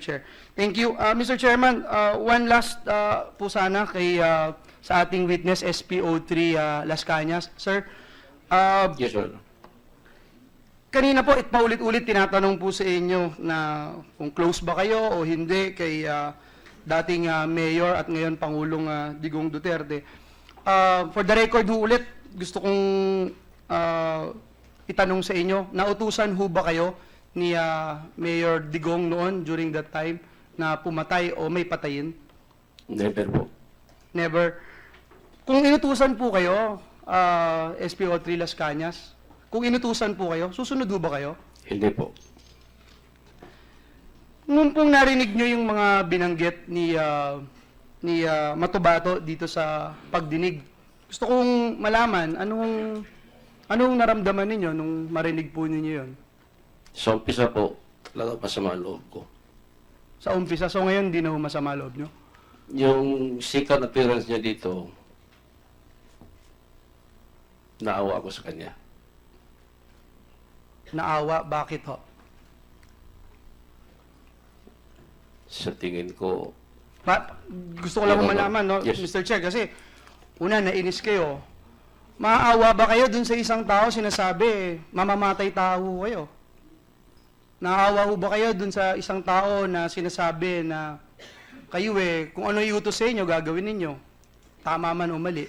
Chair. Thank you. Mr. Chairman, one last po sana kay sa ating witness SPO3 Las Cañas. Sir, Yes, Your Honor. kanina po paulit-ulit tinatanong po sa inyo na kung close ba kayo o hindi kay dating mayor at ngayon Pangulong Digong Duterte. For the record ho ulit, gusto kong itanong sa inyo, nautusan ho ba kayo ni Mayor Digong noon during that time na pumatay o may patayin? Never po. Never. Kung inutusan po kayo, SPO3 Las Cañas, kung inutusan po kayo, susunod ho ba kayo? Hindi po. Nung pong narinig nyo yung mga binanggit ni Matubato dito sa pagdinig, gusto kong malaman, anong naramdaman ninyo nung marinig po ninyo yun? Sa umpisa po, talaga masama ang loob ko. Sa umpisa, so ngayon di na ho masama loob nyo? Yung second appearance niya dito, naawa ako sa kanya. Naawa, bakit ho? Sa tingin ko, Gusto ko lang Yes, malaman, no, yes. Mr. Chair, kasi una, nainis kayo. Maaawa ba kayo dun sa isang tao sinasabi, mamamatay tao kayo? Naawa ho ba kayo dun sa isang tao na sinasabi na kayo kung ano iutos sa inyo, gagawin ninyo? Tama man o mali?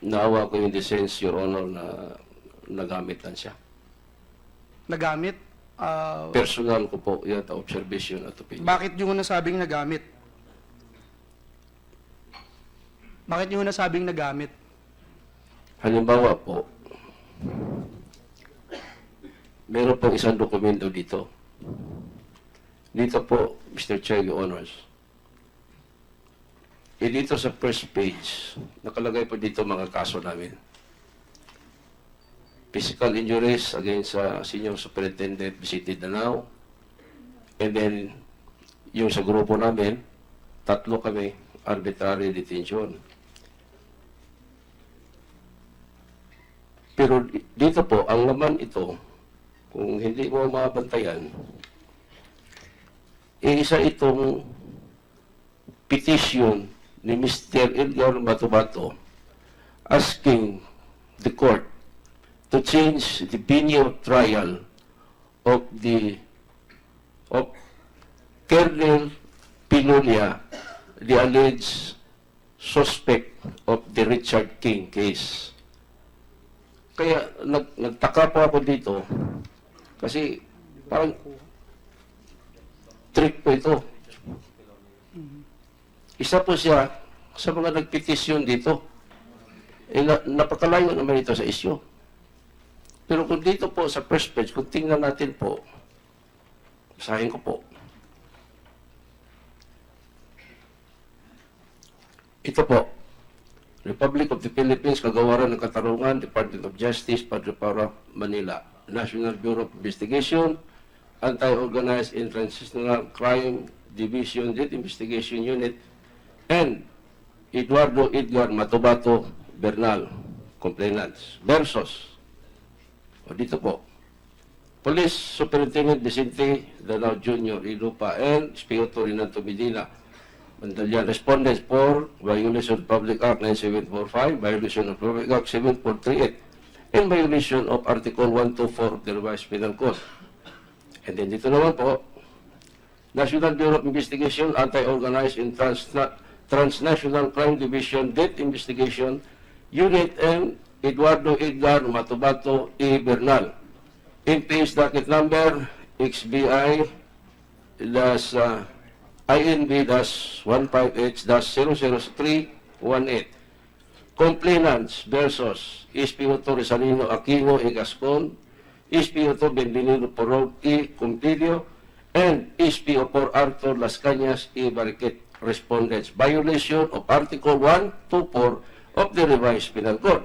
naawa ko yung sense, Your Honor, na nagamit lang siya. Nagamit? Personal ko po, yata observation at opinion. Bakit yung nasabing nagamit? Bakit yung nasabing nagamit? Halimbawa po, meron pong isang dokumento dito. Dito po, Mr. Chair, Your Honors. Dito sa first page, nakalagay po dito mga kaso namin. Physical injuries against Senior Superintendent Vicente Danao. And then, yung sa grupo namin, 3 kami, arbitrary detention. Pero dito po, ang laman ito, kung hindi mo mabantayan, isa itong petition ni Mr. Edgar Matubato asking the court to change the venue of trial of Colonel Pinulia, the alleged suspect of the Richard King case. Kaya nagtaka po ako dito kasi parang trick po ito. Isa po siya sa mga nagpetisyon dito. Napakalayo naman ito sa isyu. Pero kung dito po sa first page, kung tingnan natin po, basahin ko po. Ito po, Republic of the Philippines, Kagawaran ng Katarungan, Department of Justice, Padre Para, Manila, National Bureau of Investigation, Anti-Organized and Transnational Crime Division, Jet Investigation Unit, and Eduardo Edgar Matubato Bernal, complainants, versus, o dito po, Police Superintendent Vicente Danao Jr., Ilupa, and Espioto Renato Medina, Mandalyan, respondents for violation of Public Act 9745, violation of Public Act 7438, and violation of Article 124 of the Revised Penal Code. And then dito naman po, National Bureau of Investigation, Anti-Organized and Transnational Crime Division, Death Investigation Unit, and Eduardo Edgar Matubato E. Bernal. In case docket number XBI INB-158-00318. Complainants versus Espioto Rizalino Aquino E. Gascon, Espioto Benvenino Porog E. Cumpilio, and SPO for Arthur Las Cañas E. Bariquet. Respondents, violation of Article 124 of the Revised Penal Code.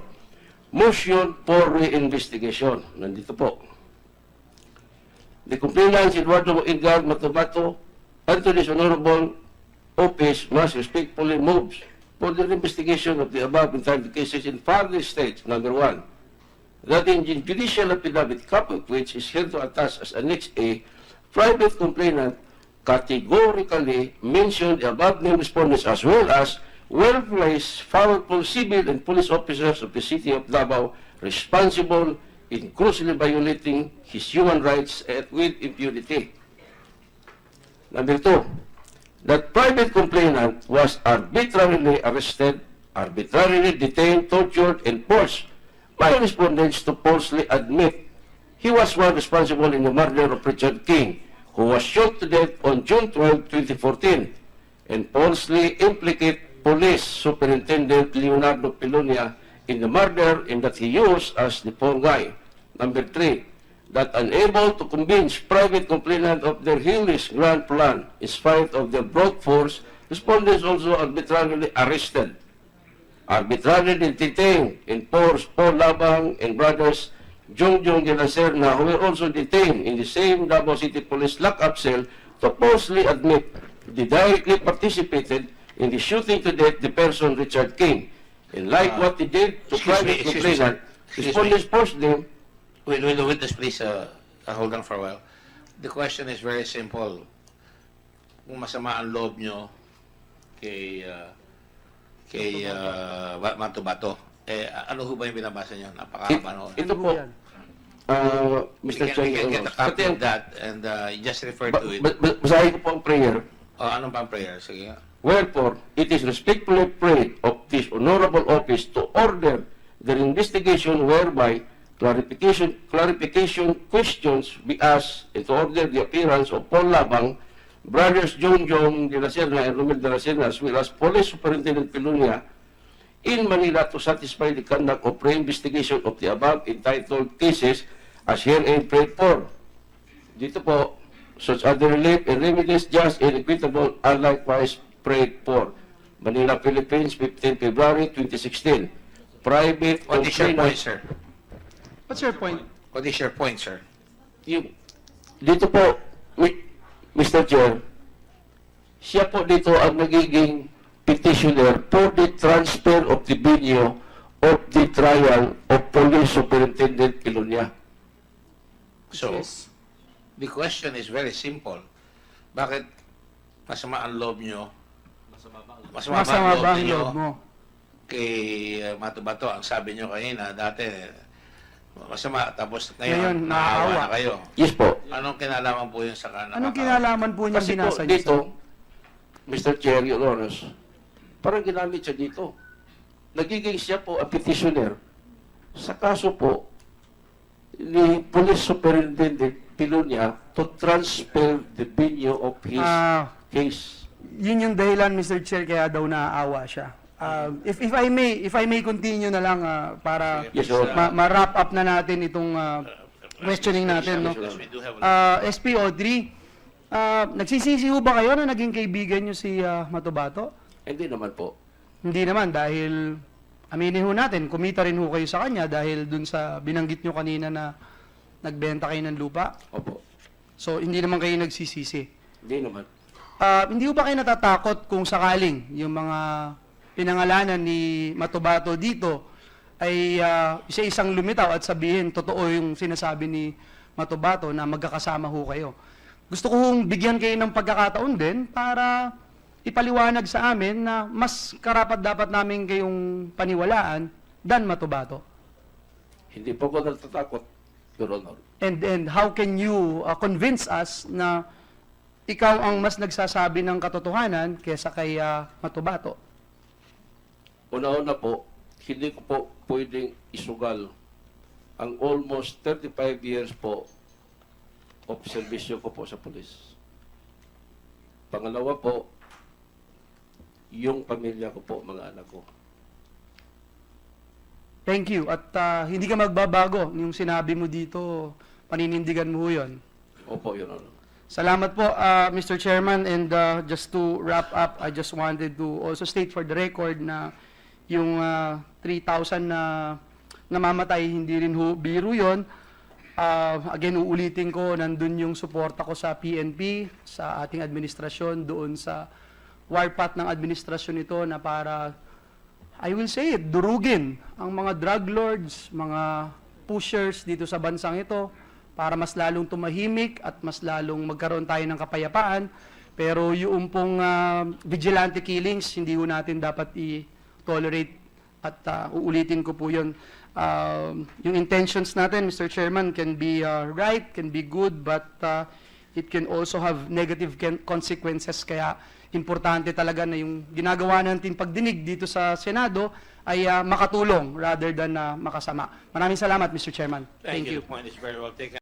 Motion for reinvestigation. Nandito po. The complainants, Eduardo Edgar Matubato, unto this honorable office must respectfully moves for the investigation of the above entitled cases in further states. Number 1, that in judicial affidavit, copy of which is here to attach as Annex A, private complainant categorically mentioned the above-named respondents as well as well-placed, powerful civil and police officers of the city of Davao responsible in grossly violating his human rights and with impunity. Number 2, that private complainant was arbitrarily arrested, arbitrarily detained, tortured, and forced by respondents to falsely admit he was one responsible in the murder of Richard King, who was shot to death on June 12, 2014, and falsely implicate Police Superintendent Leonardo Pilonia in the murder and that he used as the fall guy. Number 3, that unable to convince private complainant of their hellish grand plan in spite of their brute force, respondents also arbitrarily arrested, arbitrarily detained, and forced Paul Labang and brothers Jongjong de la Serna, who were also detained in the same Davao City Police lock-up cell, to falsely admit they directly participated in the shooting to death the person Richard King. And like what they did to private complainant, respondents forced them. Will the witness please hold on for a while? The question is very simple. Kung masama ang loob nyo kay Matubato, ano ho ba yung binabasa nyo? Napakahaba noon. Ito po, Mr. We can Chair, get a copy of that and you just refer to it. basahin ko po ang prayer. Anong pang prayer? Sige nga. Wherefore, it is respectfully prayed of this honorable office to order the investigation whereby clarification questions be asked and to order the appearance of Paul Labang, brothers Jongjong de la Serna and Romel de la Serna, as well as Police Superintendent Pilonia in Manila to satisfy the conduct of pre-investigation of the above entitled cases as herein prayed for. Dito po, such other relief and remedies just and equitable are likewise prayed for. Manila, Philippines, 15 February 2016. Private What is your point, sir? What's your point? What is your point, sir? Dito po, Mr. Chair, siya po dito ang nagiging petitioner for the transfer of the venue of the trial of Police Superintendent Pilonia. So, Yes. the question is very simple. Bakit masama ang loob nyo? Masama Masama ba ang nyo loob mo? kay Matubato? Ang sabi nyo kanina, dati masama, tapos ngayon, Ngayon, naawa naawa. na kayo. Yes po. Anong kinalaman po yun sa kanila? Anong kinalaman po niya Kasi po binasa niyo? dito, Mr. Chair, Your Honors, parang ginamit siya dito. Nagiging siya po ang petitioner sa kaso po ni Police Superintendent Pilonia to transfer the venue of his case. Yun yung dahilan, Mr. Chair, kaya daw naaawa siya. If I may continue na lang para Yes, sir. ma-wrap up na natin itong questioning natin, no? Yes, we do have SPO3, nagsisisi ho ba kayo na naging kaibigan nyo si Matubato? Hindi naman po. Hindi naman, dahil aminin ho natin, kumita rin ho kayo sa kanya dahil dun sa binanggit nyo kanina na nagbenta kayo ng lupa. Opo. So, hindi naman kayo nagsisisi. Hindi naman. Hindi ho ba kayo natatakot kung sakaling yung mga pinangalanan ni Matubato dito ay isa-isang lumitaw at sabihin totoo yung sinasabi ni Matubato na magkakasama ho kayo? Gusto ko hong bigyan kayo ng pagkakataon din para ipaliwanag sa amin na mas karapat dapat namin kayong paniwalaan than Matubato. Hindi po ako natatakot, Your Honor. And how can you convince us na ikaw ang mas nagsasabi ng katotohanan kesa kay Matubato? Una-una po, hindi ko po pwedeng isugal ang almost 35 years po of serbisyo ko po sa pulis. Pangalawa po, yung pamilya ko po, mga anak ko. Thank you. At hindi ka magbabago. Yung sinabi mo dito, paninindigan mo yun. Opo, Your Honor. Salamat po, Mr. Chairman. And just to wrap up, I just wanted to also state for the record na yung 3,000 na namamatay, hindi rin biro yun. Again, uulitin ko, nandun yung suporta ko sa PNP, sa ating administrasyon, doon sa warpath ng administrasyon ito na para, I will say it, durugin ang mga drug lords, mga pushers dito sa bansang ito para mas lalong tumahimik at mas lalong magkaroon tayo ng kapayapaan Pero yung pong vigilante killings, hindi ho natin dapat i-tolerate at uulitin ko po yun. Yung intentions natin, Mr. Chairman, can be right, can be good, but it can also have negative consequences. Kaya importante talaga na yung ginagawa natin pagdinig dito sa Senado ay makatulong rather than makasama. Maraming salamat, Mr. Chairman. Thank you. The point is very well taken.